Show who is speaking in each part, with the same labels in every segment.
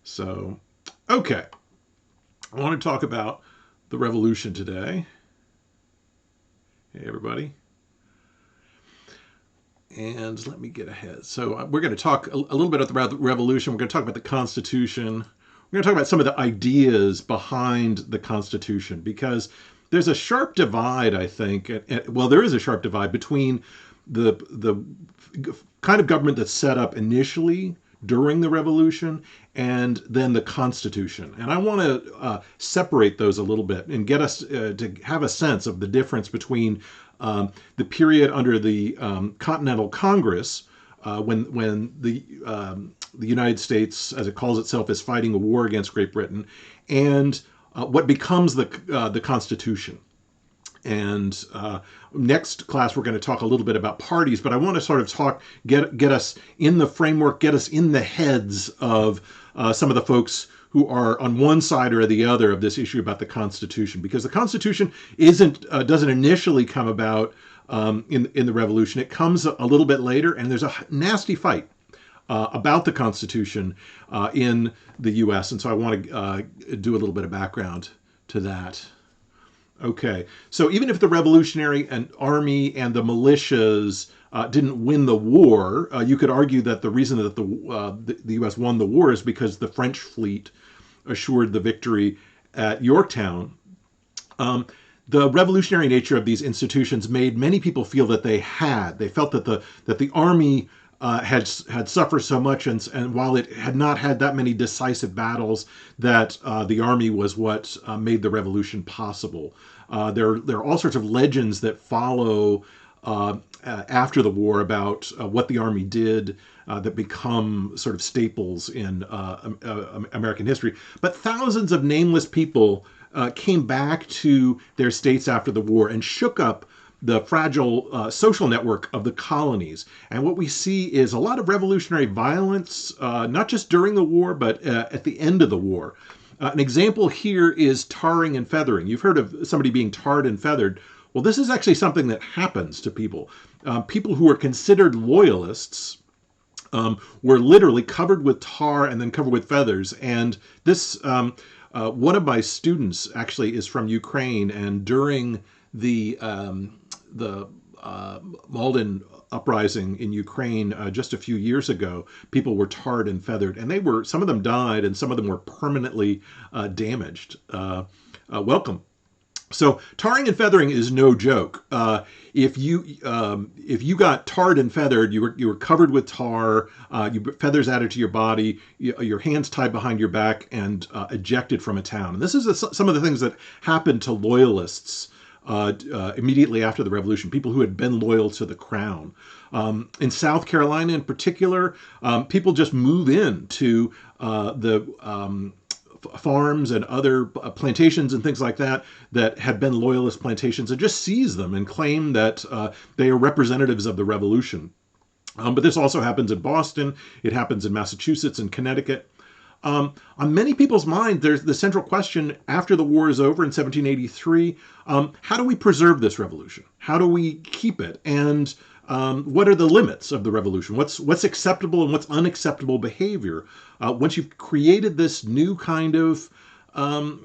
Speaker 1: So, okay, I want to talk about the revolution today. Hey, everybody. And let me get ahead. So, we're going to talk a little bit about the revolution. We're going to talk about the Constitution. We're going to talk about some of the ideas behind the Constitution, because there's a sharp divide, I think. Well, there is a sharp divide between the kind of government that's set up initially during the revolution and then the Constitution. And I want to separate those a little bit and get us to have a sense of the difference between the period under the Continental Congress, when the United States, as it calls itself, is fighting a war against Great Britain, and what becomes the Constitution. And next class, we're going to talk a little bit about parties, but I want to sort of get us in the framework, get us in the heads of some of the folks who are on one side or the other of this issue about the Constitution, because the Constitution doesn't initially come about in the Revolution. It comes a little bit later, and there's a nasty fight about the Constitution in the U.S., and so I want to do a little bit of background to that. Okay, so even if the Revolutionary and Army and the militias didn't win the war, you could argue that the reason that the U.S. won the war is because the French fleet assured the victory at Yorktown. The revolutionary nature of these institutions made many people feel that they felt that the Army had suffered so much, and while it had not had that many decisive battles, that the Army was what made the revolution possible. There are all sorts of legends that follow after the war about what the Army did that become sort of staples in American history. But thousands of nameless people came back to their states after the war and shook up the fragile social network of the colonies. And what we see is a lot of revolutionary violence, not just during the war, but at the end of the war. An example here is tarring and feathering. You've heard of somebody being tarred and feathered. Well, this is actually something that happens to people. People who are considered loyalists were literally covered with tar and then covered with feathers. And this, one of my students actually is from Ukraine, and during the Malden uprising in Ukraine just a few years ago, people were tarred and feathered, and some of them died, and some of them were permanently damaged. Welcome. So tarring and feathering is no joke. If you got tarred and feathered, you were covered with tar, feathers added to your body, your hands tied behind your back, and ejected from a town. And this is some of the things that happened to loyalists immediately after the revolution, people who had been loyal to the crown. In South Carolina in particular, people just move in to the farms and other plantations and things like that had been loyalist plantations, and just seize them and claim that they are representatives of the revolution. But this also happens in Boston. It happens in Massachusetts and Connecticut. On many people's mind, there's the central question after the war is over in 1783, how do we preserve this revolution? How do we keep it? And what are the limits of the revolution? What's acceptable and what's unacceptable behavior? Once you've created this new kind of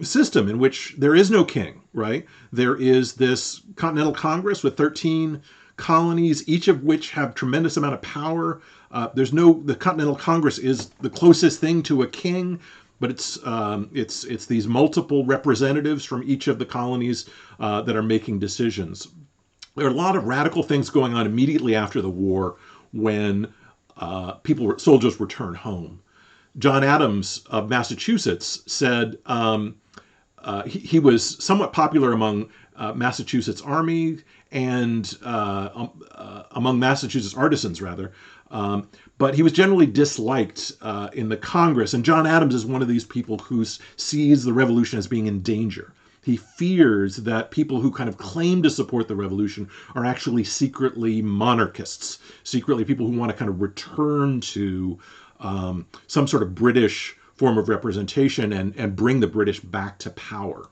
Speaker 1: system in which there is no king, right? There is this Continental Congress with 13 colonies, each of which have tremendous amount of power. The Continental Congress is the closest thing to a king, but it's these multiple representatives from each of the colonies that are making decisions. There are a lot of radical things going on immediately after the war when soldiers return home. John Adams of Massachusetts said he was somewhat popular among Massachusetts Army and among Massachusetts artisans, rather. But he was generally disliked in the Congress. And John Adams is one of these people who sees the revolution as being in danger. He fears that people who kind of claim to support the revolution are actually secretly monarchists, secretly people who want to kind of return to some sort of British form of representation and bring the British back to power.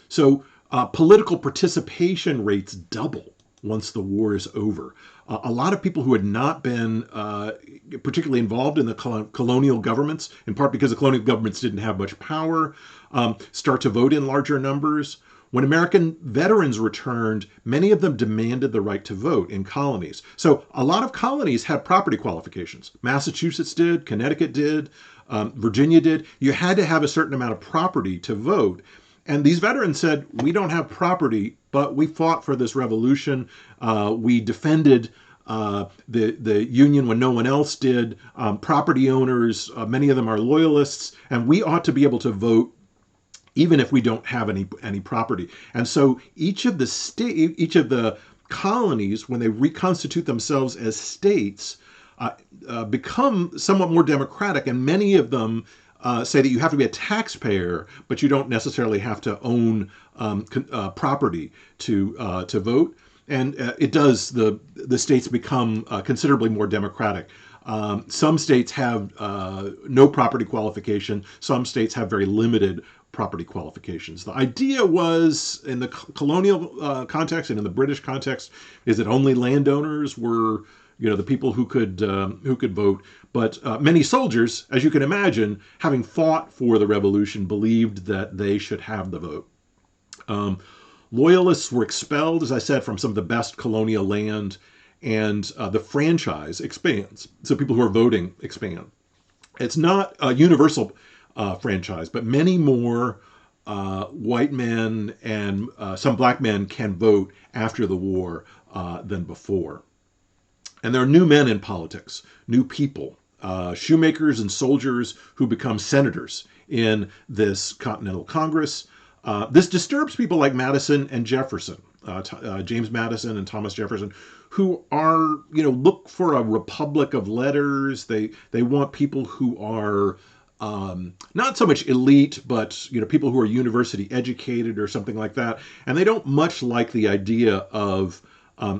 Speaker 1: So political participation rates double once the war is over. A lot of people who had not been particularly involved in the colonial governments, in part because the colonial governments didn't have much power, start to vote in larger numbers. When American veterans returned, many of them demanded the right to vote in colonies. So a lot of colonies had property qualifications. Massachusetts did, Connecticut did, Virginia did. You had to have a certain amount of property to vote. And these veterans said, we don't have property, but we fought for this revolution. We defended the Union when no one else did. Property owners, many of them are loyalists, and we ought to be able to vote even if we don't have any property. And so each of the colonies, when they reconstitute themselves as states, become somewhat more democratic, and many of them say that you have to be a taxpayer, but you don't necessarily have to own property to vote. And it does. The states become considerably more democratic. Some states have no property qualification. Some states have very limited property qualifications. The idea was, in the colonial context and in the British context, is that only landowners were, the people who could vote. But many soldiers, as you can imagine, having fought for the revolution, believed that they should have the vote. Loyalists were expelled, as I said, from some of the best colonial land, and the franchise expands. So people who are voting expand. It's not a universal franchise, but many more white men and some black men can vote after the war than before. And there are new men in politics, new people, shoemakers and soldiers who become senators in this Continental Congress. This disturbs people like Madison and Jefferson, James Madison and Thomas Jefferson, who are, look for a republic of letters. They want people who are not so much elite, but people who are university educated or something like that. And they don't much like the idea of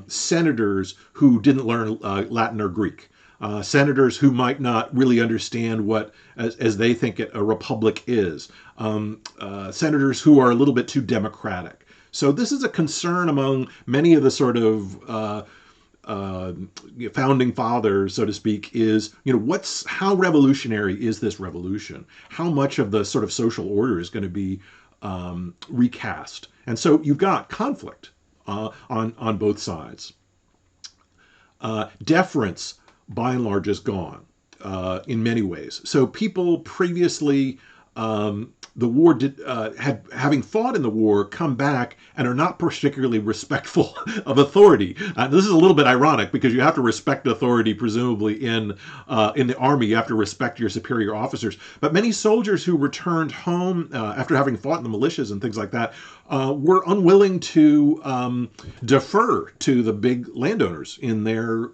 Speaker 1: senators who didn't learn Latin or Greek. Senators who might not really understand what, as they think it, a republic is. Senators who are a little bit too democratic. So this is a concern among many of the sort of founding fathers, so to speak, is, how revolutionary is this revolution? How much of the sort of social order is going to be recast? And so you've got conflict on both sides. Deference, by and large, is gone in many ways. So people previously, the war having fought in the war, come back and are not particularly respectful of authority. This is a little bit ironic because you have to respect authority, presumably in the army. You have to respect your superior officers. But many soldiers who returned home after having fought in the militias and things like that were unwilling to defer to the big landowners in their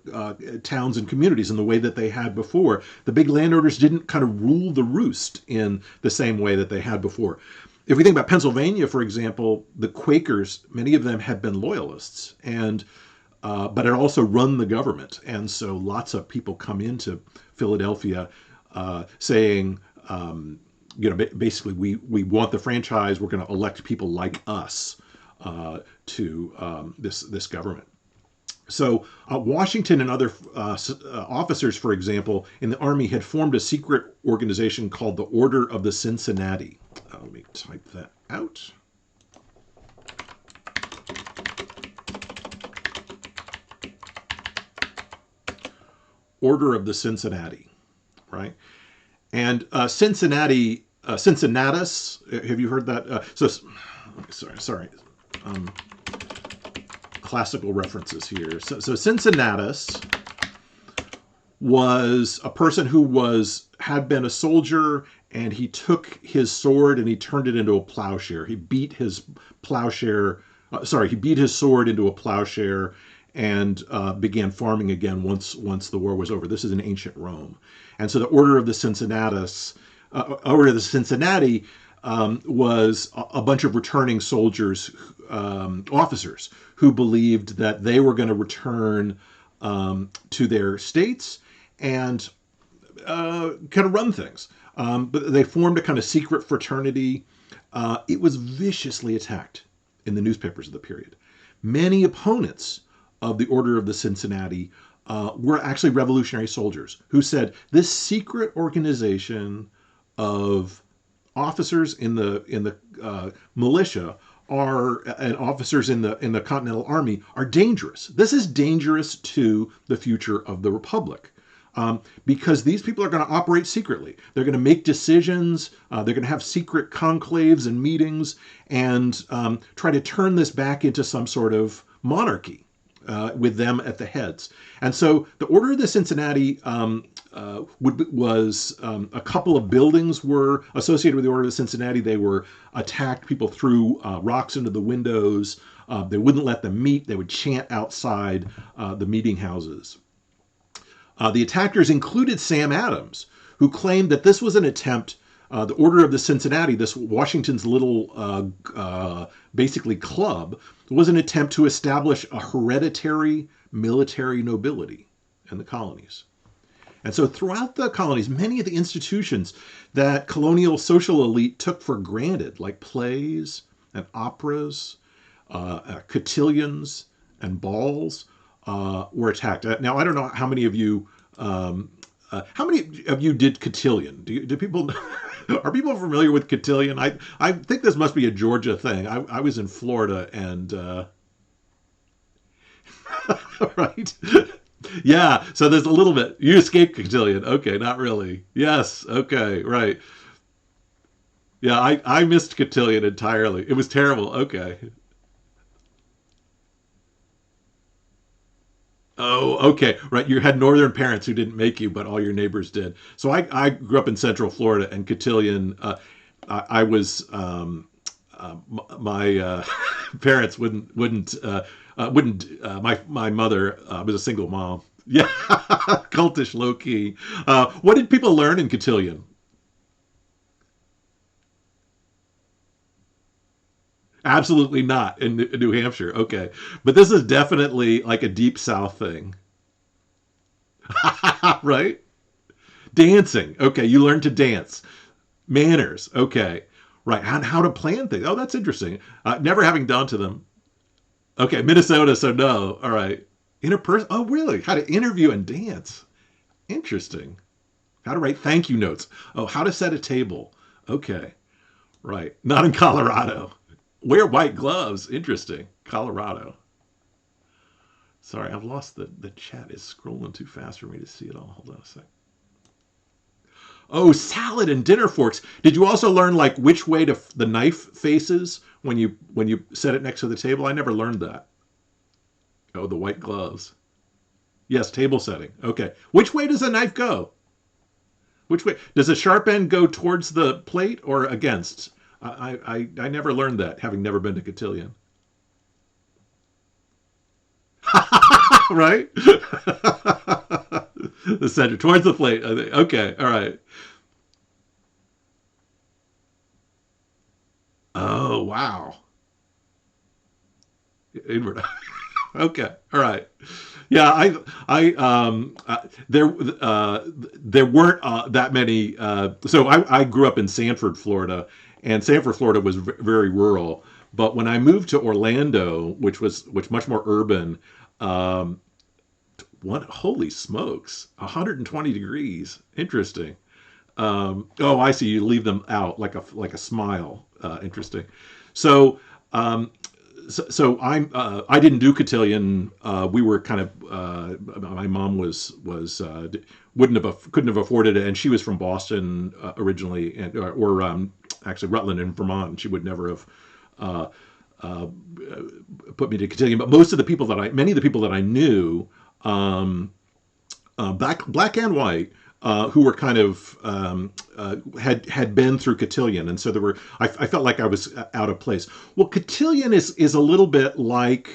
Speaker 1: towns and communities in the way that they had before. The big landowners didn't kind of rule the roost in the same way that they had before. If we think about Pennsylvania, for example, the Quakers, many of them had been loyalists, and but had also run the government. And so lots of people come into Philadelphia saying, basically, we want the franchise. We're going to elect people like us to this government. So Washington and other officers, for example, in the Army had formed a secret organization called the Order of the Cincinnati. Let me type that out. Order of the Cincinnati, right? And Cincinnatus, have you heard that? Sorry. Classical references here. So Cincinnatus was a person who had been a soldier, and he took his sword and he turned it into a plowshare. He beat his sword into a plowshare and began farming again once the war was over. This is in ancient Rome. And so the Order of the Cincinnati was a bunch of returning soldiers, officers, who believed that they were going to return to their states and kind of run things. But they formed a kind of secret fraternity. It was viciously attacked in the newspapers of the period. Many opponents of the Order of the Cincinnati were actually revolutionary soldiers who said this secret organization of officers in the militia are and officers in the Continental Army are dangerous. This is dangerous to the future of the Republic. Because these people are going to operate secretly. They're going to make decisions. They're going to have secret conclaves and meetings and try to turn this back into some sort of monarchy with them at the heads. And so the Order of the Cincinnati was a couple of buildings were associated with the Order of the Cincinnati. They were attacked. People threw rocks into the windows. They wouldn't let them meet. They would chant outside the meeting houses. The attackers included Sam Adams, who claimed that this was an attempt, the Order of the Cincinnati, this Washington's little basically club, was an attempt to establish a hereditary military nobility in the colonies. And so throughout the colonies, many of the institutions that colonial social elite took for granted, like plays and operas, cotillions and balls, were attacked. Now, I don't know how many of you did cotillion. Do people are people familiar with cotillion? I think this must be a Georgia thing. I was in Florida and right. Yeah, so there's a little bit. You escaped cotillion. Okay, not really. Yes, okay, right. Yeah, I missed cotillion entirely. It was terrible. Okay. Oh, okay. Right. You had northern parents who didn't make you, but all your neighbors did. So I grew up in Central Florida, and cotillion, I was, my parents my mother was a single mom. Yeah, cultish, low key. What did people learn in cotillion? Absolutely not in New Hampshire. Okay. But this is definitely like a deep South thing. Right? Dancing. Okay. You learn to dance. Manners. Okay. Right. How to plan things. Oh, that's interesting. Never having done to them. Okay. Minnesota. So no. All right. Interperson. Oh, really? How to interview and dance. Interesting. How to write thank you notes. Oh, how to set a table. Okay. Right. Not in Colorado. Wear white gloves. Interesting. Colorado. Sorry, I've lost the chat. Is scrolling too fast for me to see it all. Hold on a sec. Oh, salad and dinner forks. Did you also learn like which way to the knife faces when you set it next to the table? I never learned that. Oh, the white gloves. Yes, table setting. Okay. Which way does the knife go? Which way does the sharp end go towards the plate or against? I never learned that, having never been to cotillion. Right? The center towards the plate. Okay, all right. Oh wow. Inward. Okay, all right. Yeah, there weren't that many. So I grew up in Sanford, Florida, and Sanford, Florida was very rural. But when I moved to Orlando, which much more urban, um, holy smokes, 120 degrees. Interesting. Oh, I see. You leave them out like a smile. Interesting. So, um, I didn't do cotillion. We were kind of my mom was wouldn't have couldn't have afforded it, and she was from Boston originally, and or actually Rutland in Vermont. And she would never have uh, uh, put me to cotillion. But many of the people that I knew, um, black and white, who were kind of had been through cotillion, and so I felt like I was out of place. Well, cotillion is a little bit like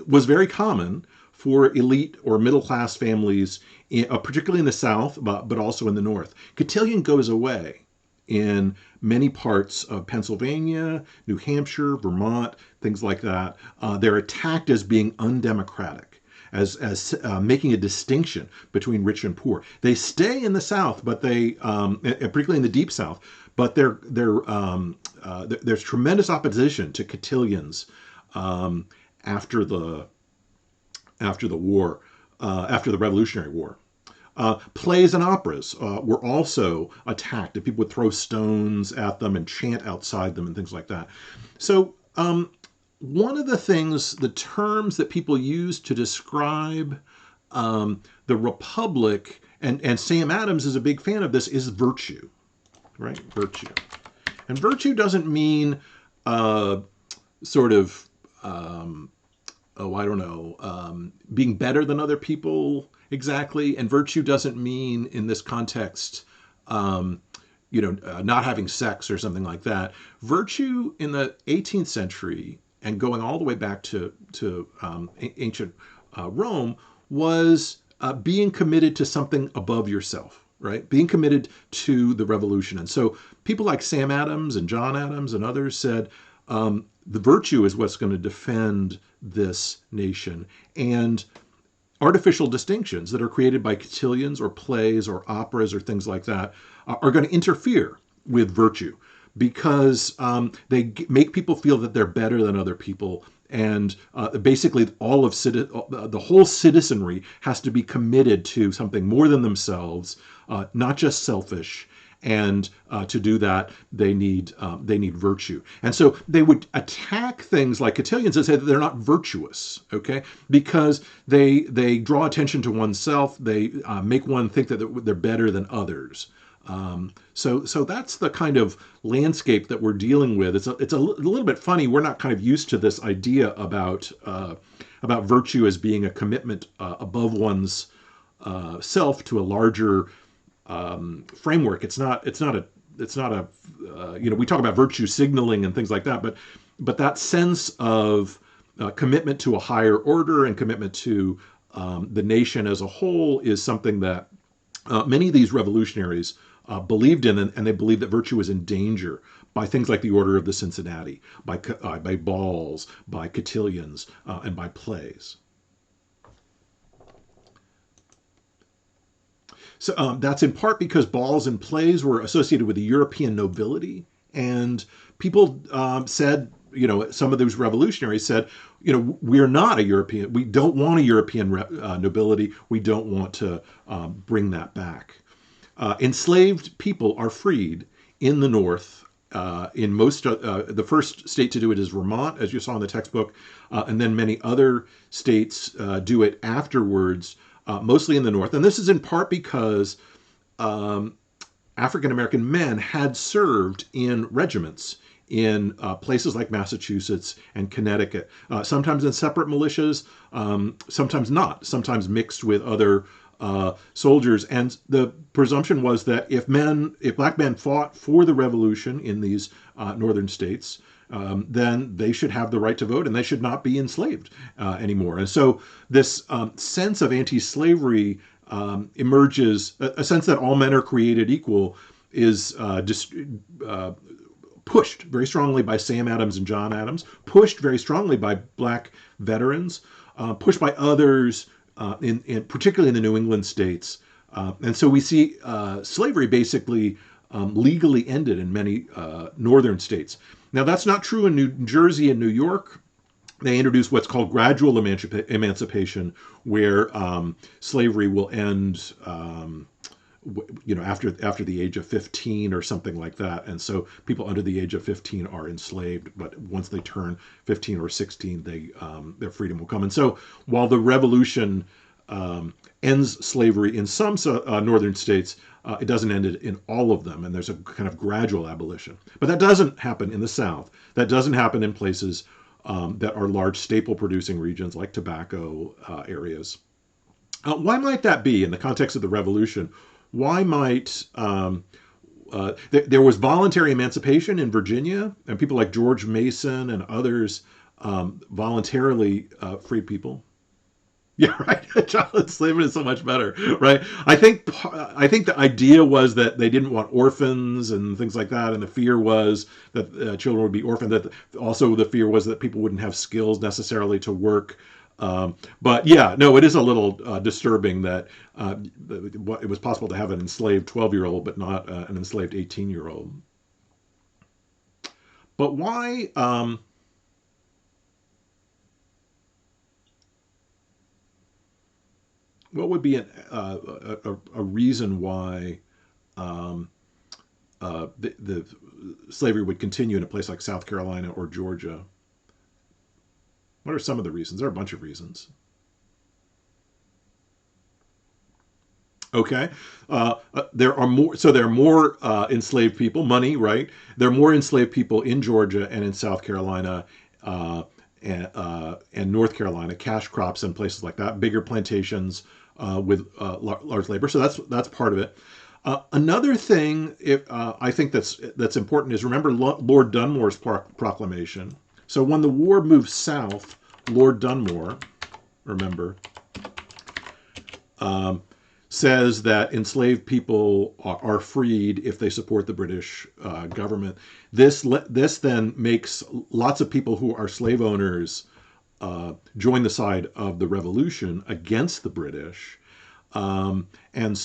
Speaker 1: was very common for elite or middle class families, particularly in the South, but also in the North. Cotillion goes away in many parts of Pennsylvania, New Hampshire, Vermont, things like that. They're attacked as being undemocratic, as making a distinction between rich and poor. They stay in the South, but particularly in the Deep South, but there's tremendous opposition to cotillions um, after the after the war, after the Revolutionary War. Plays and operas were also attacked, and people would throw stones at them and chant outside them and things like that. So one of the things, the terms that people use to describe the Republic, and Sam Adams is a big fan of this, is virtue, right? Virtue. And virtue doesn't mean sort of, I don't know, being better than other people exactly. And virtue doesn't mean in this context, not having sex or something like that. Virtue in the 18th century and going all the way back to ancient Rome was being committed to something above yourself, right? Being committed to the revolution. And so people like Sam Adams and John Adams and others said the virtue is what's going to defend this nation. And artificial distinctions that are created by cotillions or plays or operas or things like that are going to interfere with virtue because they make people feel that they're better than other people. And basically, the whole citizenry has to be committed to something more than themselves, not just selfish. And to do that, they need virtue. And so they would attack things like cotillions and say that they're not virtuous, okay? Because they draw attention to oneself. They make one think that they're better than others. So that's the kind of landscape that we're dealing with. It's a little bit funny. We're not kind of used to this idea about virtue as being a commitment above one's self to a larger framework. It's not a we talk about virtue signaling and things like that, but that sense of commitment to a higher order and commitment to the nation as a whole is something that many of these revolutionaries believed in, and they believed that virtue was in danger by things like the Order of the Cincinnati, by balls, by cotillions, and by plays. So that's in part because balls and plays were associated with the European nobility, and people said, some of those revolutionaries said, we're not a European. We don't want a European nobility. We don't want to bring that back. Enslaved people are freed in the North. In most, the first state to do it is Vermont, as you saw in the textbook, and then many other states do it afterwards. Mostly in the North. And this is in part because African-American men had served in regiments in places like Massachusetts and Connecticut, sometimes in separate militias, sometimes not, sometimes mixed with other soldiers. And the presumption was that if black men fought for the revolution in these northern states, then they should have the right to vote and they should not be enslaved anymore. And so this sense of anti-slavery emerges, a sense that all men are created equal is pushed very strongly by Sam Adams and John Adams, pushed very strongly by black veterans, pushed by others, particularly in the New England states. And so we see slavery basically legally ended in many northern states. Now, that's not true in New Jersey and New York. They introduced what's called gradual emancipation, where slavery will end, after the age of 15 or something like that. And so people under the age of 15 are enslaved, but once they turn 15 or 16, their freedom will come. And so while the revolution ends slavery in some northern states, it doesn't end it in all of them, and there's a kind of gradual abolition. But that doesn't happen in the South. That doesn't happen in places that are large staple-producing regions like tobacco areas. Why might that be in the context of the Revolution? Why might there was voluntary emancipation in Virginia, and people like George Mason and others voluntarily freed people. Yeah, right. Child enslavement is so much better, right? I think the idea was that they didn't want orphans and things like that, and the fear was that children would be orphaned. That also the fear was that people wouldn't have skills necessarily to work. But yeah, no, it is a little disturbing that it was possible to have an enslaved 12-year-old, but not an enslaved 18-year-old. But why? what would be a reason why the slavery would continue in a place like South Carolina or Georgia? What are some of the reasons? There are a bunch of reasons. Okay, there are more. So there are more enslaved people. Money, right? There are more enslaved people in Georgia and in South Carolina and North Carolina. Cash crops and places like that. Bigger plantations with large labor. So that's part of it. Another thing, I think that's important is remember Lord Dunmore's proclamation. So when the war moved south, Lord Dunmore, remember, says that enslaved people are freed if they support the British government. This then makes lots of people who are slave owners join the side of the revolution against the British. So in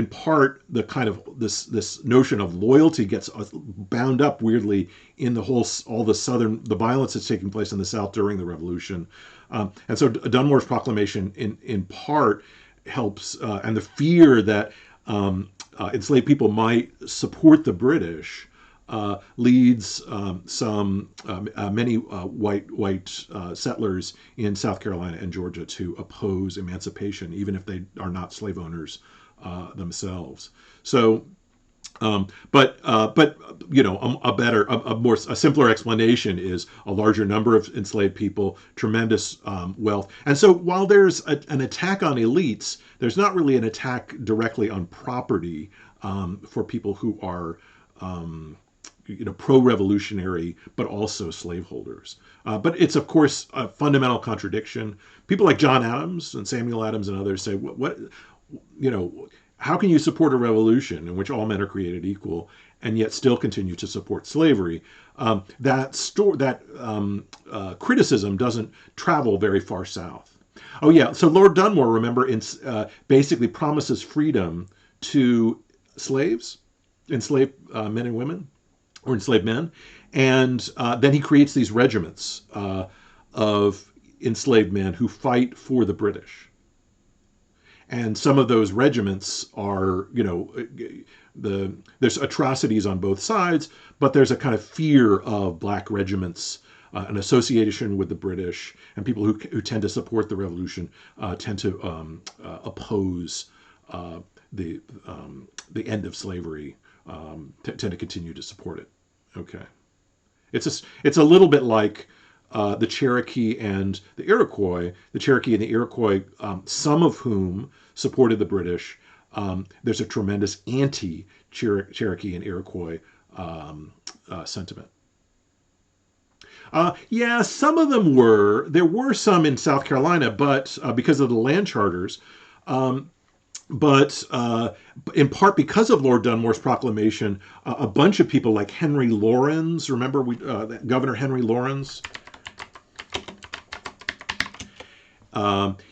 Speaker 1: part the kind of this notion of loyalty gets bound up weirdly in the violence that's taking place in the South during the Revolution, and so Dunmore's proclamation in part helps, and the fear that enslaved people might support the British leads many white settlers in South Carolina and Georgia to oppose emancipation, even if they are not slave owners themselves. So, but a simpler explanation is a larger number of enslaved people, tremendous wealth, and so while there's an attack on elites, there's not really an attack directly on property for people who are pro-revolutionary, but also slaveholders. But it's, of course, a fundamental contradiction. People like John Adams and Samuel Adams and others say, how can you support a revolution in which all men are created equal and yet still continue to support slavery? That criticism doesn't travel very far south. Oh yeah, so Lord Dunmore, remember, basically promises freedom to enslaved men and women, or enslaved men, and then he creates these regiments of enslaved men who fight for the British. And some of those regiments are, there's atrocities on both sides, but there's a kind of fear of black regiments, an association with the British, and people who tend to support the revolution tend to oppose the end of slavery, tend to continue to support it. Okay, it's a little bit like the Cherokee and the Iroquois. The Cherokee and the Iroquois, some of whom supported the British. There's a tremendous anti-Cherokee and Iroquois sentiment. Yeah, some of them were. There were some in South Carolina, but because of the land charters. But in part because of Lord Dunmore's proclamation, a bunch of people like Henry Laurens, remember Governor Henry Laurens?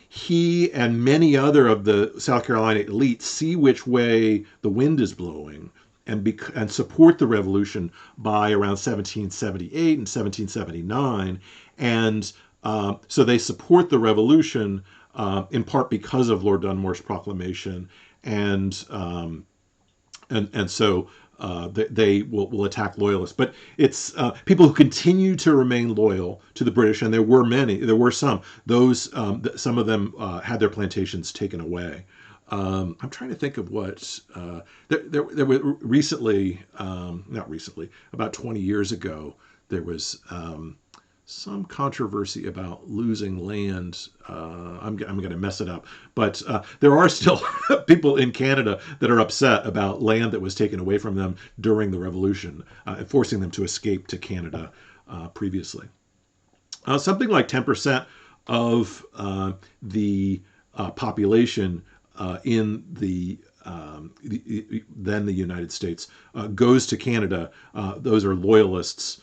Speaker 1: He and many other of the South Carolina elites see which way the wind is blowing and support the revolution by around 1778 and 1779. And so they support the revolution in part because of Lord Dunmore's proclamation, and so they will attack loyalists. But it's people who continue to remain loyal to the British, and there were some. Those some of them had their plantations taken away. I'm trying to think of what there were recently, not recently, about 20 years ago, there was some controversy about losing land. I'm going to mess it up, but there are still people in Canada that are upset about land that was taken away from them during the Revolution, forcing them to escape to Canada previously. Something like 10% of the population in then the United States goes to Canada. Those are loyalists.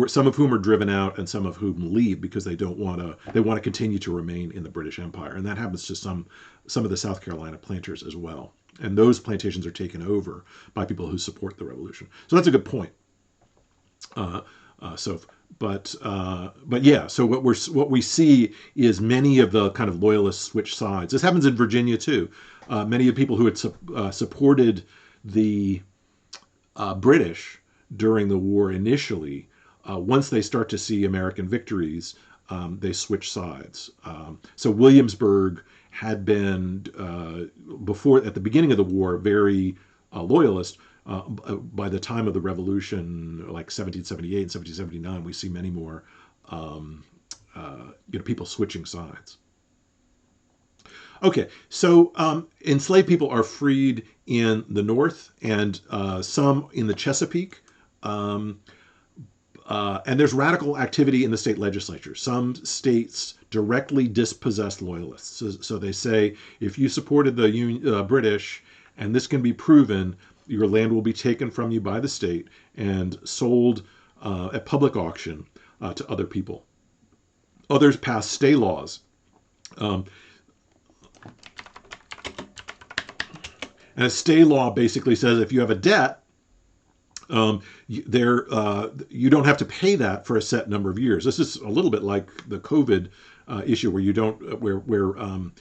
Speaker 1: Some of whom are driven out, and some of whom leave because they want to continue to remain in the British Empire, and that happens to some of the South Carolina planters as well. And those plantations are taken over by people who support the revolution. So that's a good point. So But yeah, so what we see is many of the kind of loyalists switch sides. This happens in Virginia too. Many of the people who had supported the British during the war initially, once they start to see American victories, they switch sides. So Williamsburg had been before, at the beginning of the war, very loyalist. By the time of the Revolution, like 1778 and 1779, we see many more people switching sides. Okay, so enslaved people are freed in the North and some in the Chesapeake. Um, and there's radical activity in the state legislature. Some states directly dispossess loyalists. So they say, if you supported the British, and this can be proven, your land will be taken from you by the state and sold at public auction to other people. Others pass stay laws. Um, and a stay law basically says if you have a debt, you don't have to pay that for a set number of years. This is a little bit like the COVID issue, where you don't, where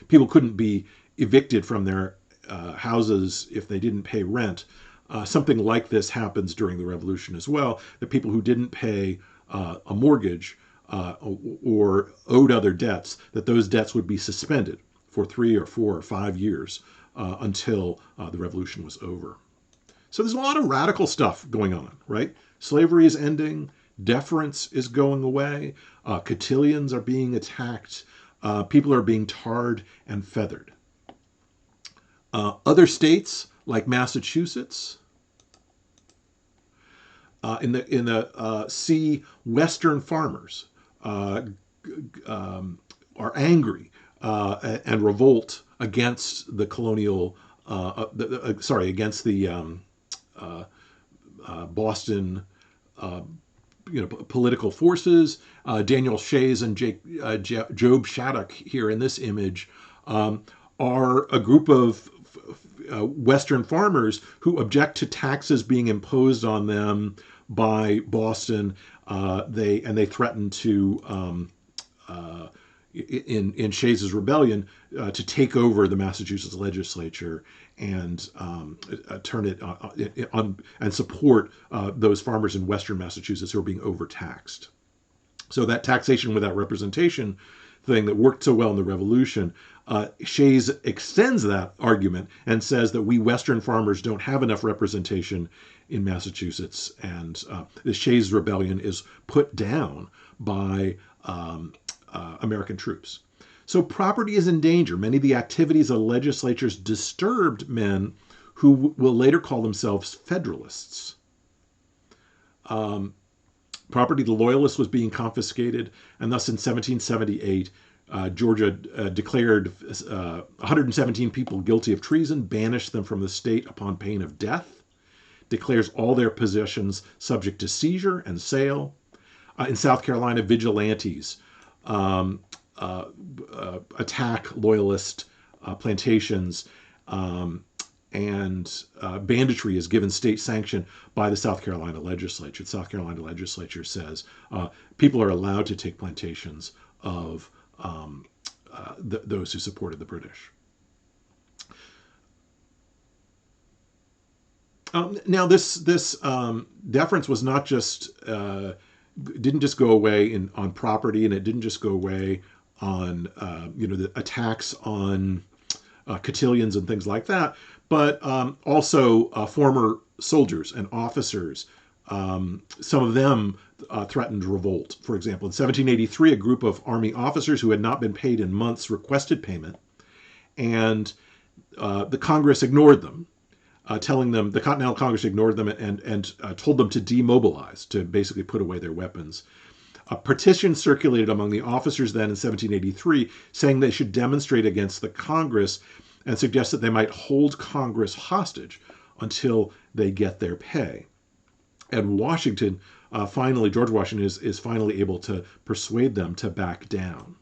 Speaker 1: people couldn't be evicted from their houses if they didn't pay rent. Something like this happens during the Revolution as well. The people who didn't pay a mortgage or owed other debts, that those debts would be suspended for 3 or 4 or 5 years until the Revolution was over. So there's a lot of radical stuff going on, right? Slavery is ending. Deference is going away. Cotillions are being attacked. People are being tarred and feathered. Other states, like Massachusetts, in the see Western farmers are angry and revolt against the colonial, against the Boston, political forces. Daniel Shays and Job Shattuck here in this image are a group of Western farmers who object to taxes being imposed on them by Boston. They threaten to, in Shays' rebellion, to take over the Massachusetts legislature and turn it on and support those farmers in Western Massachusetts who are being overtaxed. So that taxation without representation thing that worked so well in the Revolution, Shays extends that argument and says that we Western farmers don't have enough representation in Massachusetts, and the Shays Rebellion is put down by American troops. So property is in danger. Many of the activities of legislatures disturbed men who will later call themselves Federalists. Property of the Loyalists was being confiscated, and thus in 1778, Georgia declared 117 people guilty of treason, banished them from the state upon pain of death, declares all their possessions subject to seizure and sale. In South Carolina, vigilantes attack Loyalist plantations, and banditry is given state sanction by the South Carolina legislature. The South Carolina legislature says people are allowed to take plantations of those who supported the British. Now, this deference was not just didn't just go away on property, and it didn't just go away on the attacks on cotillions and things like that, but also former soldiers and officers. Some of them threatened revolt. For example, in 1783, a group of Army officers who had not been paid in months requested payment, and the Congress ignored them, telling them, the Continental Congress ignored them and told them to demobilize, to basically put away their weapons. A petition circulated among the officers then in 1783 saying they should demonstrate against the Congress and suggest that they might hold Congress hostage until they get their pay. And Washington, George Washington is finally able to persuade them to back down.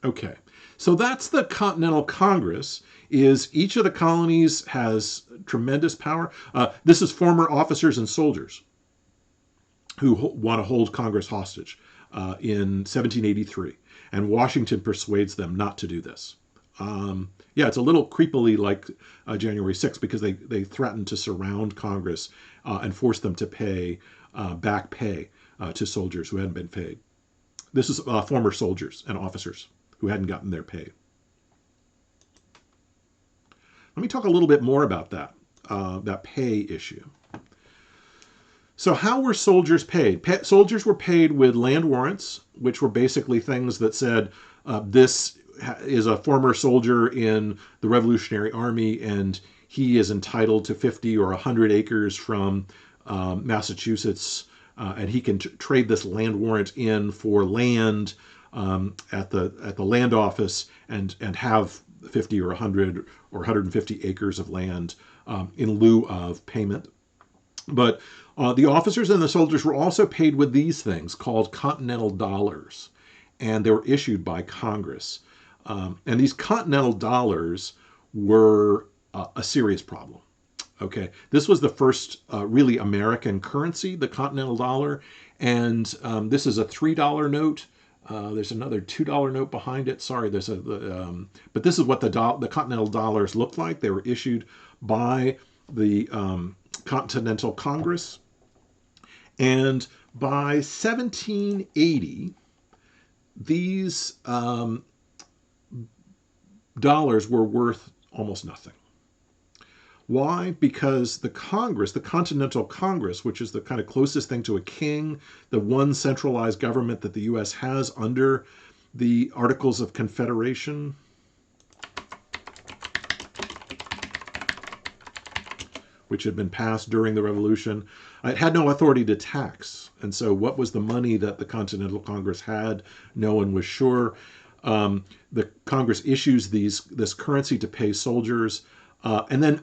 Speaker 1: Okay, so that's the Continental Congress. Is each of the colonies has tremendous power. This is former officers and soldiers. who want to hold Congress hostage in 1783, and Washington persuades them not to do this. Yeah, it's a little creepily like January 6th, because they threatened to surround Congress and force them to pay back pay to soldiers who hadn't been paid. This is former soldiers and officers who hadn't gotten their pay. Let me talk a little bit more about that pay issue. So how were soldiers paid? Soldiers were paid with land warrants, which were basically things that said, this is a former soldier in the Revolutionary Army, and he is entitled to 50 or 100 acres from Massachusetts, and he can trade this land warrant in for land at the land office and have 50 or 100 or 150 acres of land in lieu of payment. But the officers and the soldiers were also paid with these things called Continental Dollars, and they were issued by Congress. And these Continental Dollars were a serious problem. Okay, this was the first really American currency, the Continental Dollar, and this is a $3 note. There's another $2 note behind it. Sorry, but this is what the Continental Dollars looked like. They were issued by the Continental Congress, and by 1780, these dollars were worth almost nothing. Why? Because the Congress, the Continental Congress, which is the kind of closest thing to a king, the one centralized government that the U.S. has under the Articles of Confederation, which had been passed during the Revolution, it had no authority to tax. And so what was the money that the Continental Congress had? No one was sure. The Congress issues this currency to pay soldiers. And then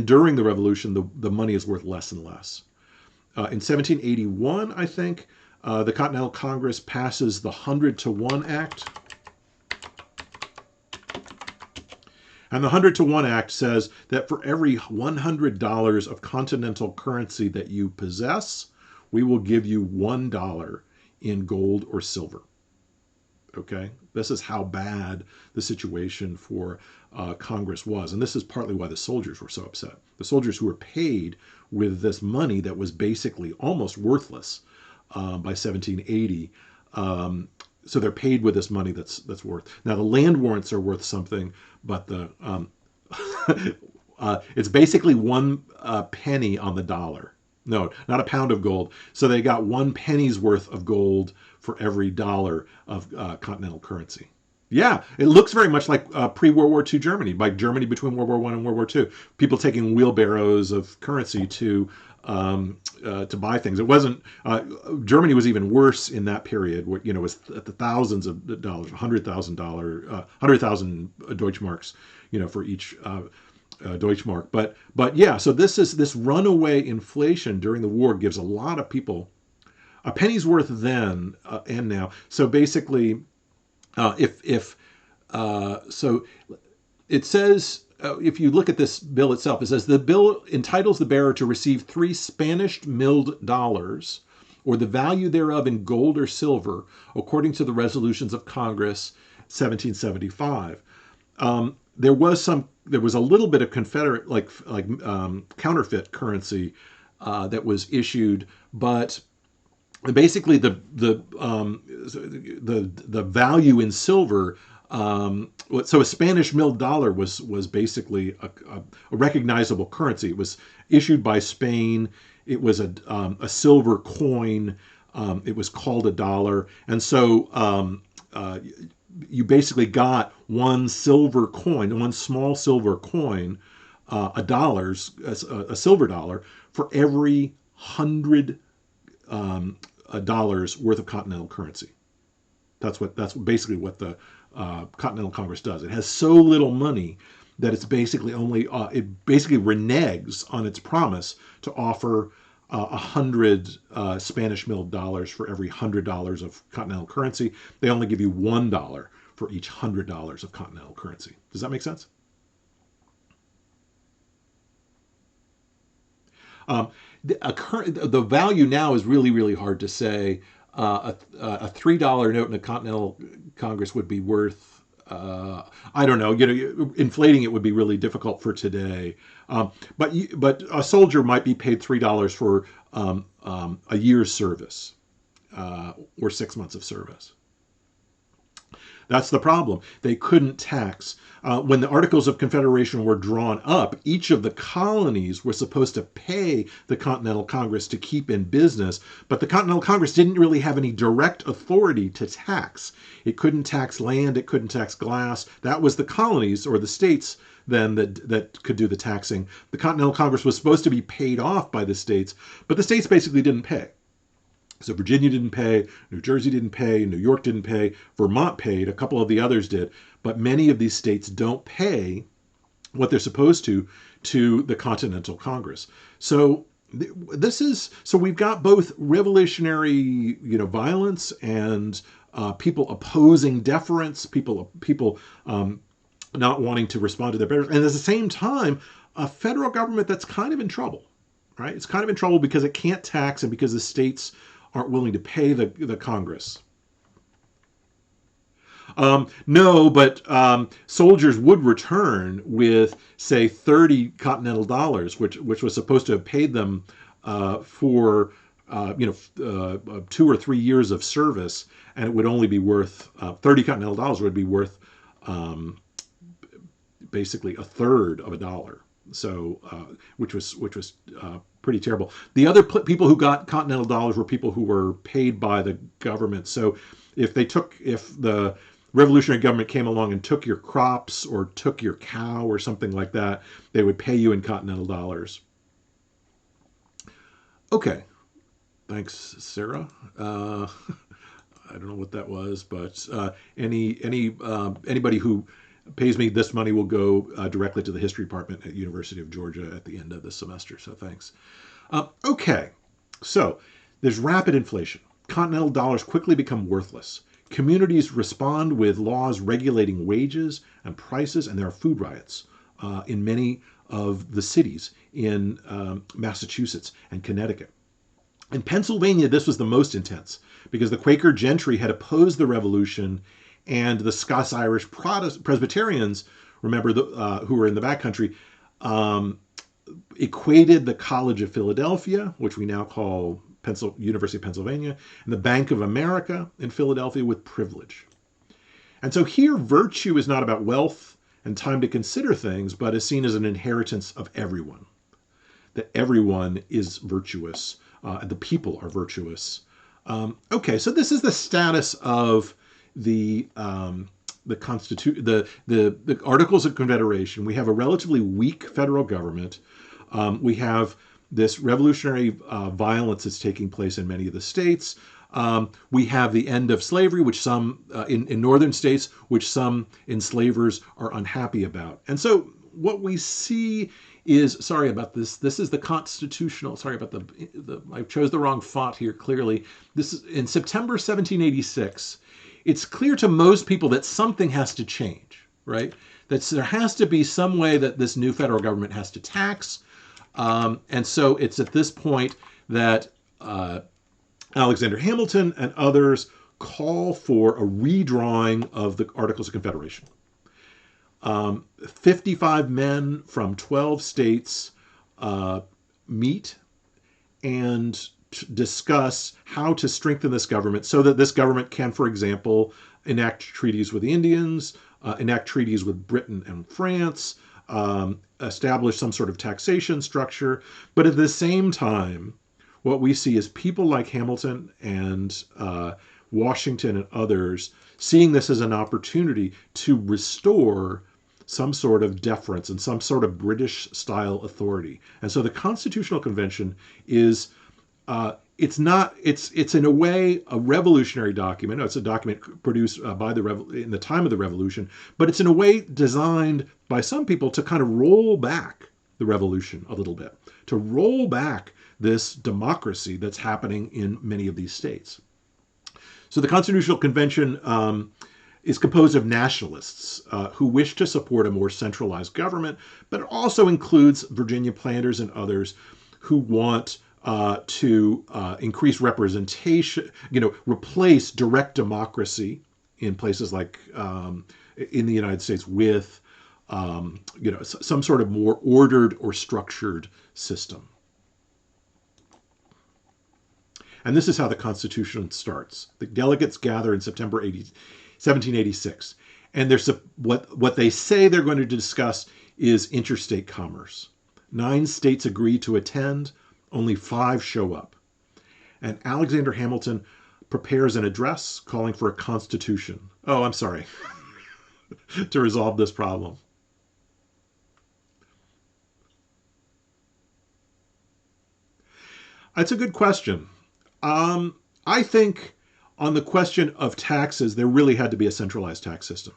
Speaker 1: during the Revolution, the money is worth less and less. In 1781, I think, the Continental Congress passes the 100-to-1 Act. And the 100-to-1 Act says that for every $100 of continental currency that you possess, we will give you $1 in gold or silver. Okay, this is how bad the situation for Congress was. And this is partly why the soldiers were so upset. The soldiers who were paid with this money that was basically almost worthless by 1780. So they're paid with this money that's worth. Now the land warrants are worth something, but it's basically 1 penny on the dollar. No, not a pound of gold. So they got 1 penny's worth of gold for every dollar of continental currency. Yeah, it looks very much like pre-World War II Germany, like Germany between World War I and World War II. People taking wheelbarrows of currency to buy things. It wasn't. Germany was even worse in that period, where it was at the thousands of dollars, $100,000, 100,000 Deutschmarks, for each Deutschmark. But yeah, so this runaway inflation during the war gives a lot of people a penny's worth then and now. So basically, so it says, if you look at this bill itself, it says the bill entitles the bearer to receive 3 Spanish milled dollars, or the value thereof in gold or silver, according to the resolutions of Congress, 1775. There was a little bit of Confederate, counterfeit currency that was issued, but basically the value in silver. So a Spanish milled dollar was basically a recognizable currency. It was issued by Spain. It was a silver coin. It was called a dollar, and so you basically got one silver coin, one small silver coin, a silver dollar for every 100 dollars worth of continental currency. That's basically what the Continental Congress does. It has so little money that it's basically it basically reneges on its promise to offer 100 Spanish milled dollars for every $100 of continental currency. They only give you $1 for each $100 of continental currency. Does that make sense? The value now is really, really hard to say. A $3 note in a Continental Congress would be worth, I don't know, inflating it would be really difficult for today. But a soldier might be paid $3 for a year's service or 6 months of service. That's the problem. They couldn't tax. When the Articles of Confederation were drawn up, each of the colonies were supposed to pay the Continental Congress to keep in business, but the Continental Congress didn't really have any direct authority to tax. It couldn't tax land, it couldn't tax glass. That was the colonies or the states then that could do the taxing. The Continental Congress was supposed to be paid off by the states, but the states basically didn't pay. So Virginia didn't pay, New Jersey didn't pay, New York didn't pay, Vermont paid, a couple of the others did, but many of these states don't pay what they're supposed to the Continental Congress. So we've got both revolutionary, violence and people opposing deference, people not wanting to respond to their betters, and at the same time, a federal government that's kind of in trouble, right? It's kind of in trouble because it can't tax and because the states aren't willing to pay the Congress. No, but soldiers would return with, say, 30 Continental Dollars, which was supposed to have paid them for 2 or 3 years of service, and it would only be worth 30 Continental Dollars would be worth basically a third of a dollar. So, which was pretty terrible. The other people who got Continental Dollars were people who were paid by the government. So, if the revolutionary government came along and took your crops or took your cow or something like that, they would pay you in Continental Dollars. Okay, thanks, Sarah. I don't know what that was, but anybody who pays me this money will go directly to the history department at University of Georgia at the end of the semester. So thanks. Okay, so there's rapid inflation. Continental dollars quickly become worthless. Communities respond with laws regulating wages and prices, and there are food riots in many of the cities in Massachusetts and Connecticut. In Pennsylvania, this was the most intense because the Quaker gentry had opposed the revolution, and the Scots-Irish Presbyterians, remember, who were in the backcountry, equated the College of Philadelphia, which we now call University of Pennsylvania, and the Bank of America in Philadelphia with privilege. And so here, virtue is not about wealth and time to consider things, but is seen as an inheritance of everyone, that everyone is virtuous, and the people are virtuous. Okay, so this is the status of the Articles of Confederation. We have a relatively weak federal government. We have this revolutionary violence that's taking place in many of the states. We have the end of slavery, which some in northern states, which some enslavers are unhappy about. And so what we see is, sorry about this. This is the constitutional. Sorry about I chose the wrong font here. Clearly, this is in September 1786. It's clear to most people that something has to change, right? That there has to be some way that this new federal government has to tax. And so it's at this point that Alexander Hamilton and others call for a redrawing of the Articles of Confederation. 55 men from 12 states meet and discuss how to strengthen this government so that this government can, for example, enact treaties with the Indians, enact treaties with Britain and France, establish some sort of taxation structure. But at the same time, what we see is people like Hamilton and Washington and others seeing this as an opportunity to restore some sort of deference and some sort of British-style authority. And so the Constitutional Convention is it's in a way a revolutionary document. It's a document produced in the time of the Revolution, but it's in a way designed by some people to kind of roll back the revolution a little bit, to roll back this democracy that's happening in many of these states. So the Constitutional Convention is composed of nationalists who wish to support a more centralized government, but it also includes Virginia planters and others who want to increase representation, replace direct democracy in places like in the United States with, some sort of more ordered or structured system. And this is how the Constitution starts. The delegates gather in September 1786. And there's what they say they're going to discuss is interstate commerce. 9 states agree to attend, only 5 show up. And Alexander Hamilton prepares an address calling for a constitution. Oh, I'm sorry. To resolve this problem. That's a good question. I think on the question of taxes, there really had to be a centralized tax system,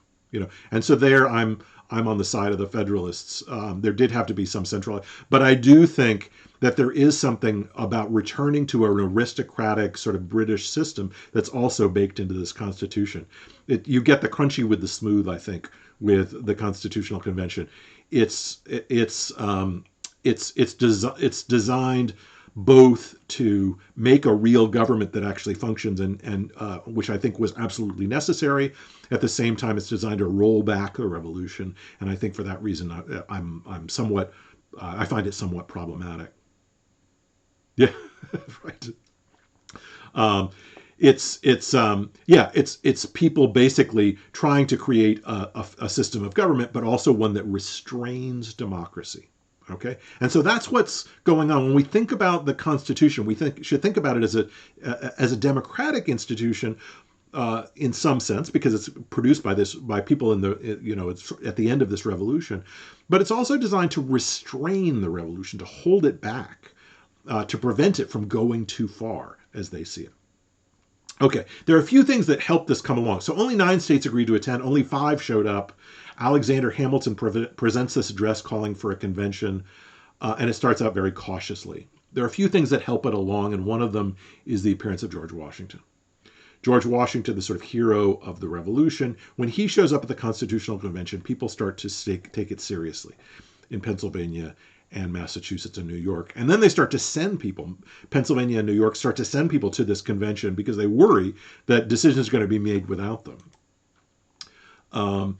Speaker 1: and so there I'm on the side of the Federalists. There did have to be some centralized, but I do think that there is something about returning to an aristocratic sort of British system that's also baked into this Constitution. You get the crunchy with the smooth, I think, with the Constitutional Convention. It's designed both to make a real government that actually functions, and which I think was absolutely necessary. At the same time, it's designed to roll back the revolution, and I think for that reason, I find it somewhat problematic. Yeah, right. It's people basically trying to create a system of government, but also one that restrains democracy. Okay, and so that's what's going on when we think about the Constitution. We should think about it as a democratic institution in some sense, because it's produced by people it's at the end of this revolution, but it's also designed to restrain the revolution, to hold it back, to prevent it from going too far, as they see it. Okay, there are a few things that helped this come along. So only 9 states agreed to attend, only 5 showed up. Alexander Hamilton presents this address calling for a convention, and it starts out very cautiously. There are a few things that help it along, and one of them is the appearance of George Washington. George Washington, the sort of hero of the revolution, when he shows up at the Constitutional Convention, people start to take it seriously in Pennsylvania and Massachusetts and New York. And then they start to send people, Pennsylvania and New York start to send people to this convention because they worry that decisions are going to be made without them. When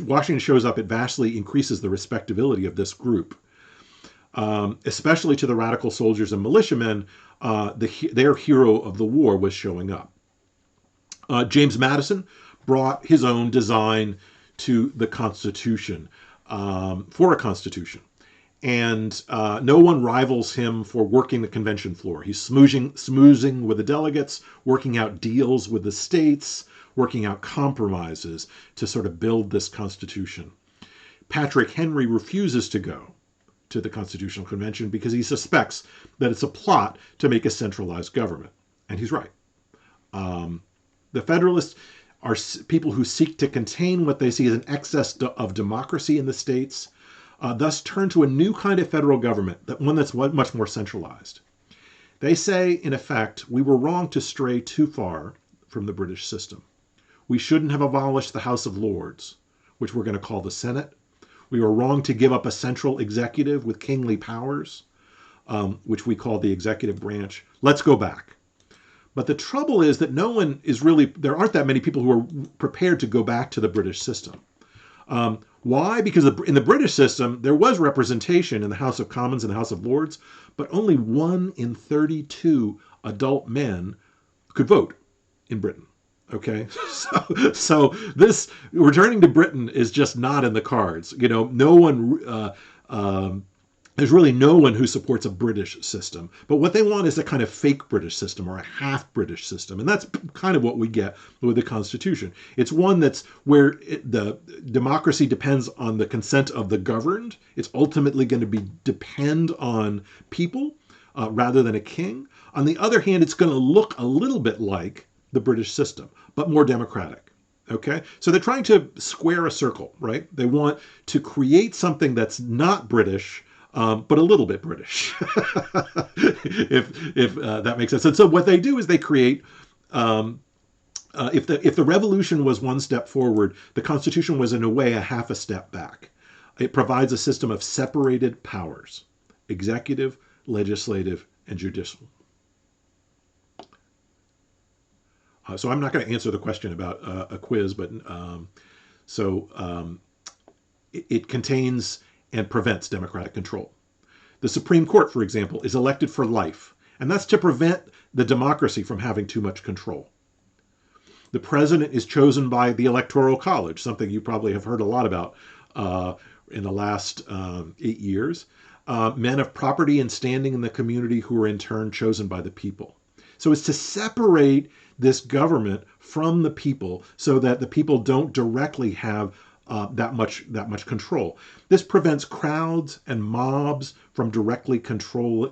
Speaker 1: Washington shows up, it vastly increases the respectability of this group, especially to the radical soldiers and militiamen. Their hero of the war was showing up. James Madison brought his own design to the Constitution, for a constitution. And no one rivals him for working the convention floor. He's smoozing with the delegates, working out deals with the states, working out compromises to sort of build this Constitution. Patrick Henry refuses to go to the Constitutional Convention because he suspects that it's a plot to make a centralized government. And he's right. The Federalists are people who seek to contain what they see as an excess of democracy in the states, thus turn to a new kind of federal government, one that's much more centralized. They say, in effect, we were wrong to stray too far from the British system. We shouldn't have abolished the House of Lords, which we're going to call the Senate. We were wrong to give up a central executive with kingly powers, which we call the executive branch. Let's go back. But the trouble is that there aren't that many people who are prepared to go back to the British system. Why? Because in the British system, there was representation in the House of Commons and the House of Lords, but only 1 in 32 adult men could vote in Britain. Okay, so this returning to Britain is just not in the cards. No one, there's really no one who supports a British system. But what they want is a kind of fake British system or a half British system. And that's kind of what we get with the Constitution. It's one that's where the democracy depends on the consent of the governed. It's ultimately going to depend on people rather than a king. On the other hand, it's going to look a little bit like the British system, but more democratic. Okay, so they're trying to square a circle, right? They want to create something that's not British, but a little bit British, if that makes sense. And so what they do is they create, if the revolution was one step forward, the Constitution was in a way a half a step back. It provides a system of separated powers. executive, legislative, and judicial. So I'm not going to answer the question about a quiz, but it contains and prevents democratic control. The Supreme Court, for example, is elected for life, and that's to prevent the democracy from having too much control. The president is chosen by the Electoral College, something you probably have heard a lot about in the last 8 years. Men of property and standing in the community who are in turn chosen by the people. So it's to separate this government from the people so that the people don't directly have that much control. This prevents crowds and mobs from directly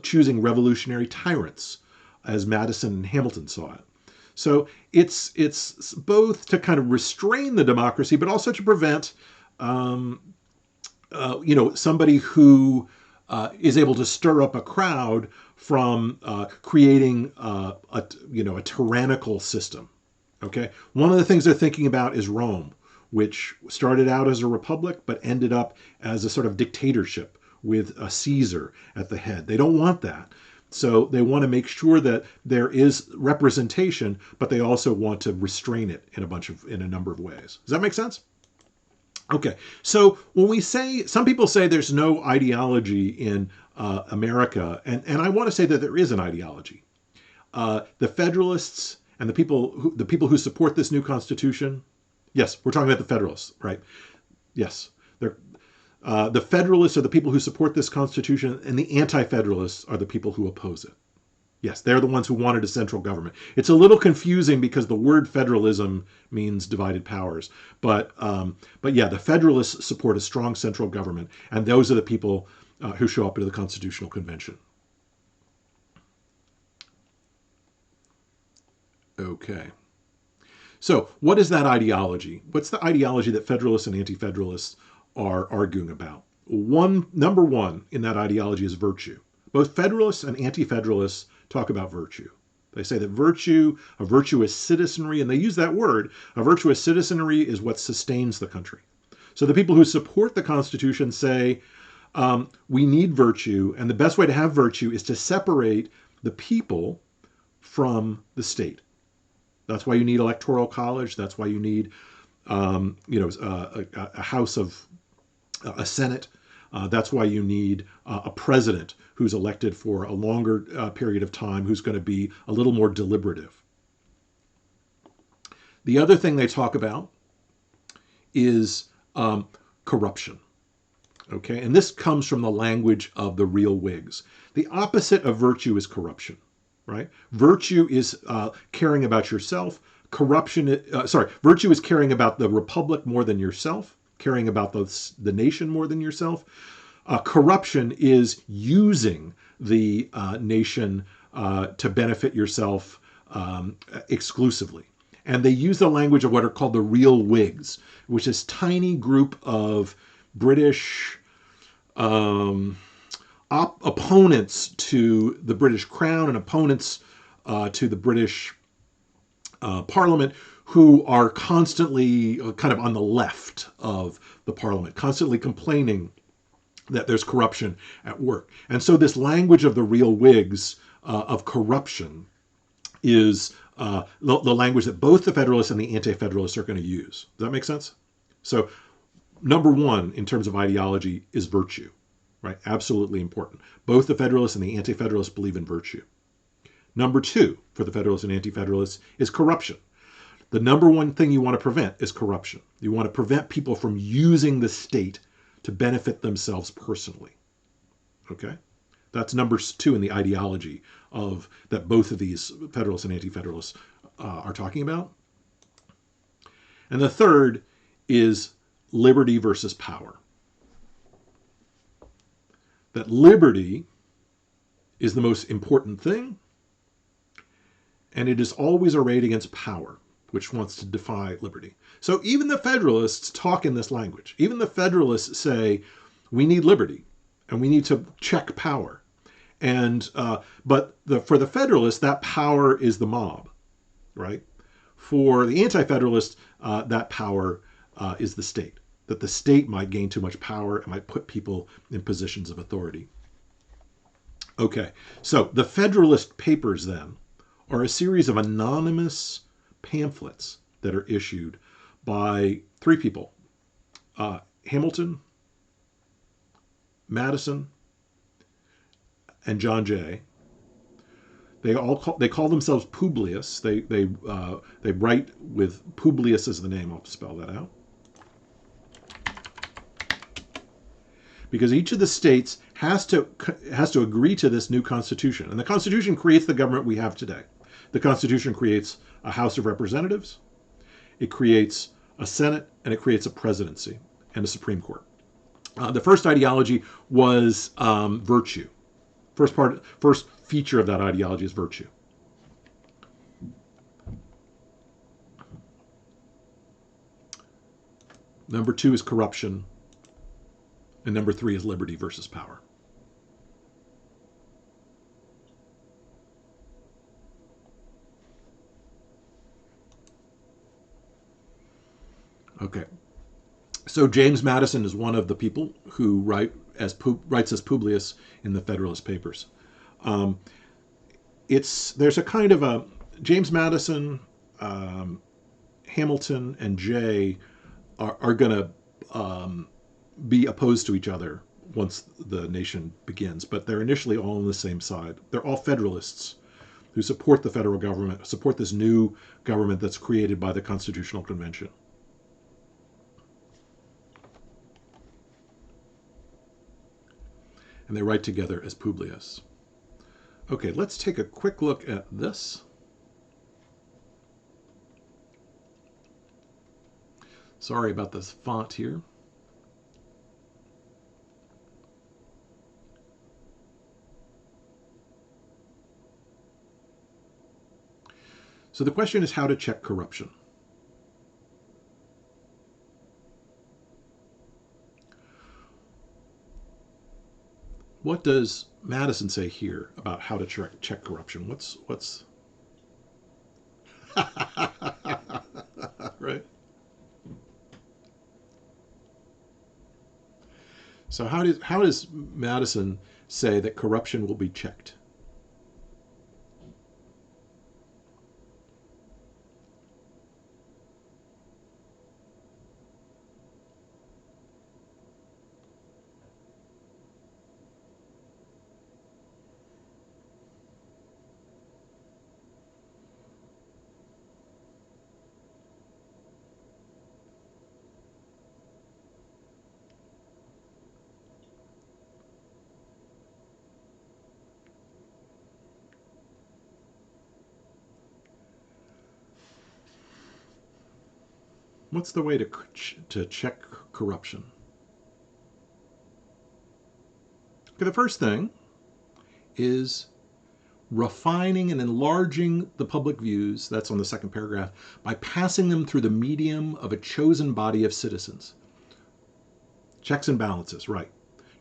Speaker 1: choosing revolutionary tyrants, as Madison and Hamilton saw it. So it's both to kind of restrain the democracy, but also to prevent somebody who is able to stir up a crowd from creating a tyrannical system. Okay, one of the things they're thinking about is Rome, which started out as a republic but ended up as a sort of dictatorship with a Caesar at the head. They don't want that. So they want to make sure that there is representation, but they also want to restrain it in a number of ways. Does that make sense? Okay, so when we say, some people say there's no ideology in America, and I want to say that there is an ideology. The Federalists and the people who support this new Constitution, yes, we're talking about the Federalists, right? Yes, the Federalists are the people who support this Constitution, and the Anti-Federalists are the people who oppose it. Yes, they're the ones who wanted a central government. It's a little confusing because the word federalism means divided powers. But yeah, the Federalists support a strong central government, and those are the people who show up at the Constitutional Convention. Okay. So what is that ideology? What's the ideology that Federalists and Anti-Federalists are arguing about? Number one in that ideology is virtue. Both Federalists and Anti-Federalists talk about virtue. They say that a virtuous citizenry, and they use that word, a virtuous citizenry is what sustains the country. So the people who support the Constitution say, we need virtue, and the best way to have virtue is to separate the people from the state. That's why you need electoral college. That's why you need, a house of a Senate. That's why you need a president who's elected for a longer period of time, who's going to be a little more deliberative. The other thing they talk about is corruption. Okay, and this comes from the language of the real Whigs. The opposite of virtue is corruption. Right? Virtue is caring about yourself. Virtue is caring about the republic more than yourself, caring about the nation more than yourself. Corruption is using the nation to benefit yourself exclusively. And they use the language of what are called the real Whigs, which is a tiny group of British opponents to the British Crown and opponents to the British Parliament who are constantly kind of on the left of the Parliament, constantly complaining that there's corruption at work. And so this language of the real Whigs of corruption is the language that both the Federalists and the Anti-Federalists are going to use. Does that make sense? So number one in terms of ideology is virtue. Right? Absolutely important. Both the Federalists and the Anti-Federalists believe in virtue. Number two for the Federalists and Anti-Federalists is corruption. The number one thing you want to prevent is corruption. You want to prevent people from using the state to benefit themselves personally. Okay? That's number two in the ideology of that both of these Federalists and Anti-Federalists are talking about. And the third is liberty versus power. That liberty is the most important thing, and it is always arrayed against power, which wants to defy liberty. So even the Federalists talk in this language. Even the Federalists say, we need liberty, and we need to check power. And for the Federalists, that power is the mob, right? For the Anti-Federalists, that power is the state. That the state might gain too much power and might put people in positions of authority. Okay, so the Federalist Papers then are a series of anonymous pamphlets that are issued by three people: Hamilton, Madison, and John Jay. They call themselves Publius. They write with Publius as the name. I'll spell that out. Because each of the states has to agree to this new constitution, and the Constitution creates the government we have today. The Constitution creates a House of Representatives, it creates a Senate, and it creates a presidency and a Supreme Court. The first ideology was virtue. First feature of that ideology is virtue. Number two is corruption. And number three is liberty versus power. Okay. So James Madison is one of the people who writes as Publius in the Federalist Papers. There's a kind of a James Madison, Hamilton, and Jay are going to be opposed to each other once the nation begins, but they're initially all on the same side. They're all Federalists who support the federal government, support this new government that's created by the Constitutional Convention. And they write together as Publius. Okay, let's take a quick look at this. Sorry about this font here. So the question is how to check corruption. What does Madison say here about how to check corruption? What's right? So how does Madison say that corruption will be checked? What's the way to check corruption? Okay, the first thing is refining and enlarging the public views, that's on the second paragraph, by passing them through the medium of a chosen body of citizens. Checks and balances, right.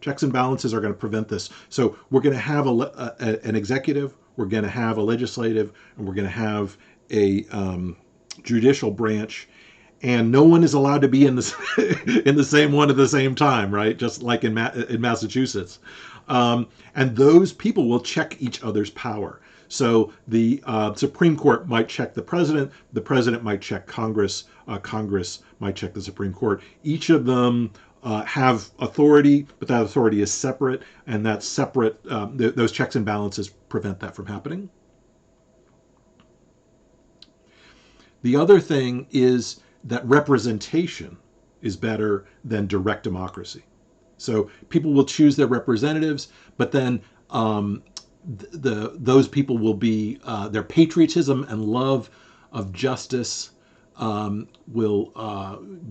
Speaker 1: Checks and balances are going to prevent this. So we're going to have an executive, we're going to have a legislative, and we're going to have a judicial branch, and no one is allowed to be in the same one at the same time, right? Just like in Massachusetts. And those people will check each other's power. So the Supreme Court might check the president might check Congress, Congress might check the Supreme Court. Each of them have authority, but that authority is separate, and that separate, those checks and balances prevent that from happening. The other thing is that representation is better than direct democracy. So people will choose their representatives, but then those people will be, their patriotism and love of justice will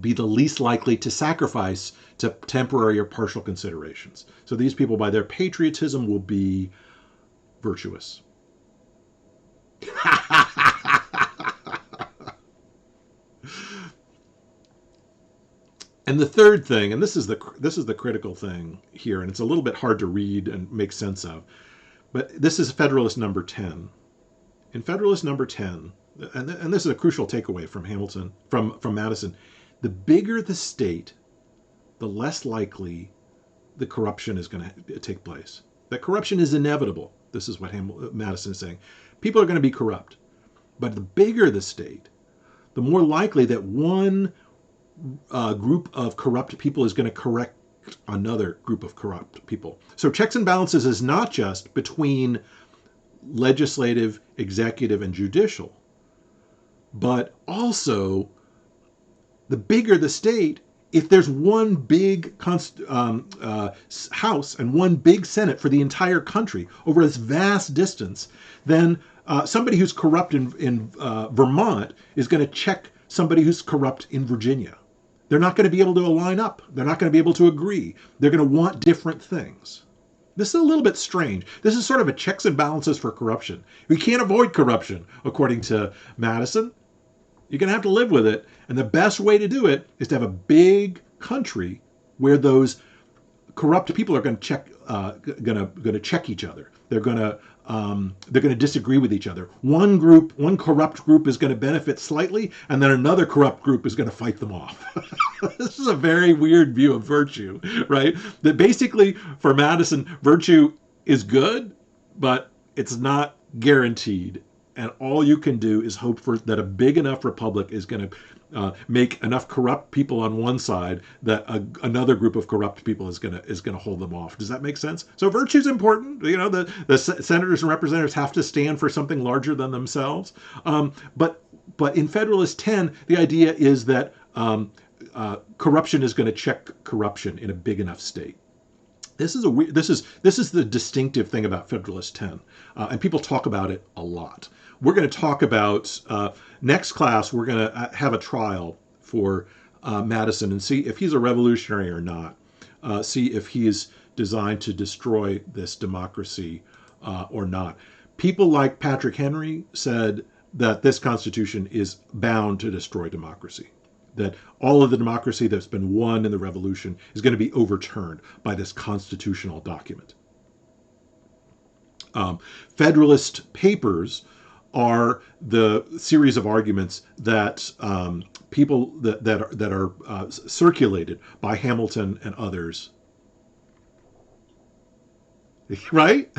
Speaker 1: be the least likely to sacrifice to temporary or partial considerations. So these people, by their patriotism, will be virtuous. And the third thing, and this is the critical thing here, and it's a little bit hard to read and make sense of, but this is Federalist number 10. In Federalist number 10, and this is a crucial takeaway from Hamilton, from Madison, the bigger the state, the less likely the corruption is going to take place. that corruption is inevitable. This is what Madison is saying. People are going to be corrupt. But the bigger the state, the more likely that one group of corrupt people is going to correct another group of corrupt people. So checks and balances is not just between legislative, executive, and judicial, but also the bigger the state, if there's one big House and one big Senate for the entire country over this vast distance, then somebody who's corrupt in Vermont is going to check somebody who's corrupt in Virginia. They're not going to be able to align up. They're not going to be able to agree. They're going to want different things. This is a little bit strange. This is sort of a checks and balances for corruption. We can't avoid corruption, according to Madison. You're going to have to live with it. And the best way to do it is to have a big country where those corrupt people are going to check, going to check each other. They're going to disagree with each other. One corrupt group is going to benefit slightly, and then another corrupt group is going to fight them off. This is a very weird view of virtue, right? That basically, for Madison, virtue is good, but it's not guaranteed. And all you can do is hope for that a big enough republic is going to make enough corrupt people on one side that another group of corrupt people is going to hold them off. Does that make sense? So virtue is important. You know, the senators and representatives have to stand for something larger than themselves. But in Federalist 10, the idea is that corruption is going to check corruption in a big enough state. This is the distinctive thing about Federalist 10, and people talk about it a lot. We're going to talk about next class. We're going to have a trial for Madison and see if he's a revolutionary or not. See if he is designed to destroy this democracy or not. People like Patrick Henry said that this Constitution is bound to destroy democracy. That all of the democracy that's been won in the revolution is going to be overturned by this constitutional document. Federalist Papers are the series of arguments that people that are circulated by Hamilton and others. Right?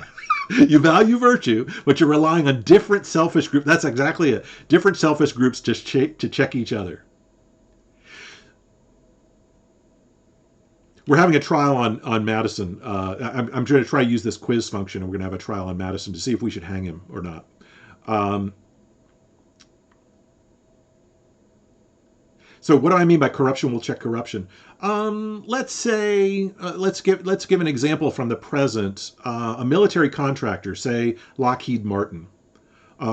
Speaker 1: You value virtue, but you're relying on different selfish groups. That's exactly it. Different selfish groups to check each other. We're having a trial on Madison. I'm going to try to use this quiz function, and we're going to have a trial on Madison to see if we should hang him or not. So what do I mean by corruption will check corruption? Let's say, let's give an example from the present. A military contractor, say Lockheed Martin,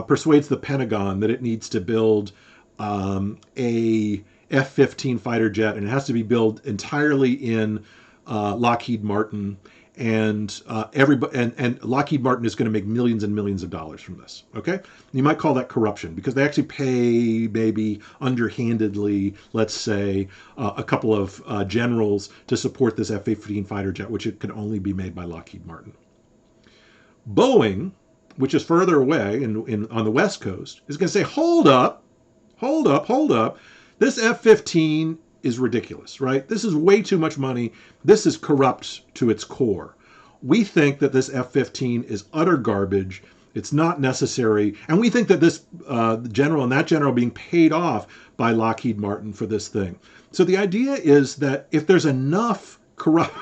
Speaker 1: persuades the Pentagon that it needs to build a F-15 fighter jet, and it has to be built entirely in Lockheed Martin, and Lockheed Martin is going to make millions and millions of dollars from this. Okay, you might call that corruption because they actually pay, maybe underhandedly, let's say, a couple of generals to support this F-15 fighter jet, which it can only be made by Lockheed Martin. Boeing, which is further away on the West Coast, is going to say, hold up. This F-15 is ridiculous, right? This is way too much money. This is corrupt to its core. We think that this F-15 is utter garbage. It's not necessary. And we think that this general and that general being paid off by Lockheed Martin for this thing. So the idea is that if there's enough corrupt,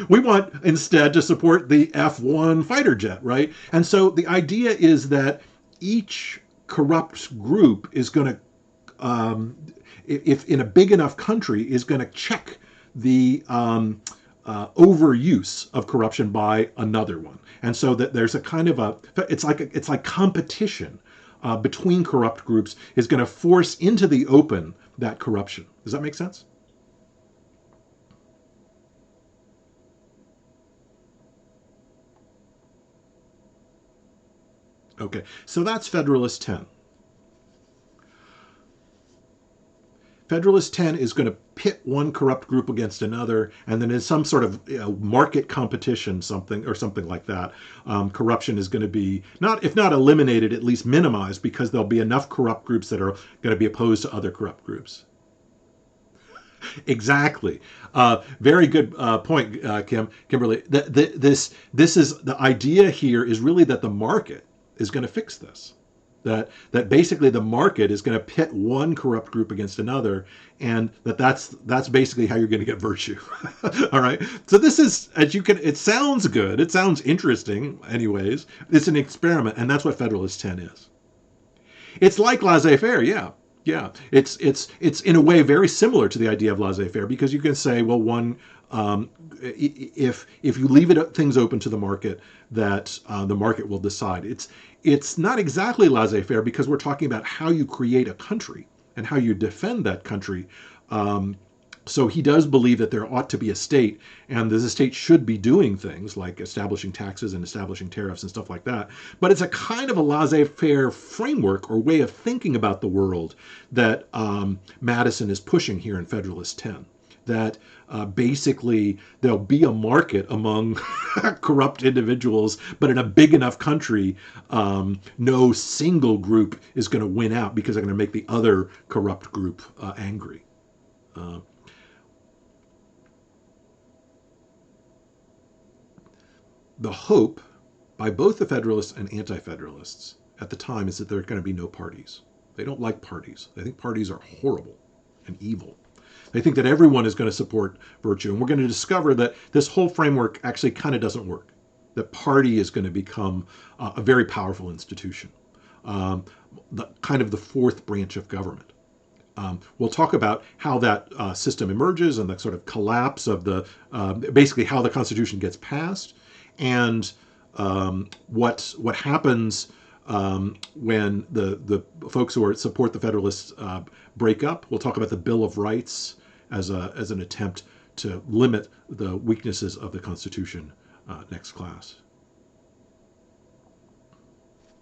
Speaker 1: we want instead to support the F-1 fighter jet, right? And so the idea is that each corrupt group is going to if in a big enough country, is going to check the overuse of corruption by another one, and so that there's a kind of it's like competition between corrupt groups is going to force into the open that corruption. Does that make sense? Okay, so that's Federalist 10. Federalist 10 is going to pit one corrupt group against another, and then in some sort of market competition, something like that, corruption is going to be, if not eliminated, at least minimized, because there'll be enough corrupt groups that are going to be opposed to other corrupt groups. Exactly. Very good point, Kimberly. This is the idea here is really that the market is going to fix this. That basically the market is going to pit one corrupt group against another, and that's basically how you're going to get virtue. All right. So this is, as you can, it sounds good. It sounds interesting. Anyways, it's an experiment, and that's what Federalist 10 is. It's like laissez-faire, yeah. Yeah, it's in a way very similar to the idea of laissez-faire because you can say, well, one, if you leave things open to the market, that the market will decide. It's not exactly laissez-faire because we're talking about how you create a country and how you defend that country. So he does believe that there ought to be a state, and the state should be doing things like establishing taxes and establishing tariffs and stuff like that. But it's a kind of a laissez-faire framework or way of thinking about the world that Madison is pushing here in Federalist 10. That basically there'll be a market among corrupt individuals, but in a big enough country, no single group is going to win out because they're going to make the other corrupt group angry. The hope by both the Federalists and Anti-Federalists at the time is that there are going to be no parties. They don't like parties. They think parties are horrible and evil. They think that everyone is going to support virtue. And we're going to discover that this whole framework actually kind of doesn't work. The party is going to become a very powerful institution, kind of the fourth branch of government. We'll talk about how that system emerges and the sort of collapse of basically how the Constitution gets passed, and what happens when the folks who support the Federalists break up. We'll talk about the Bill of Rights as an attempt to limit the weaknesses of the Constitution next class.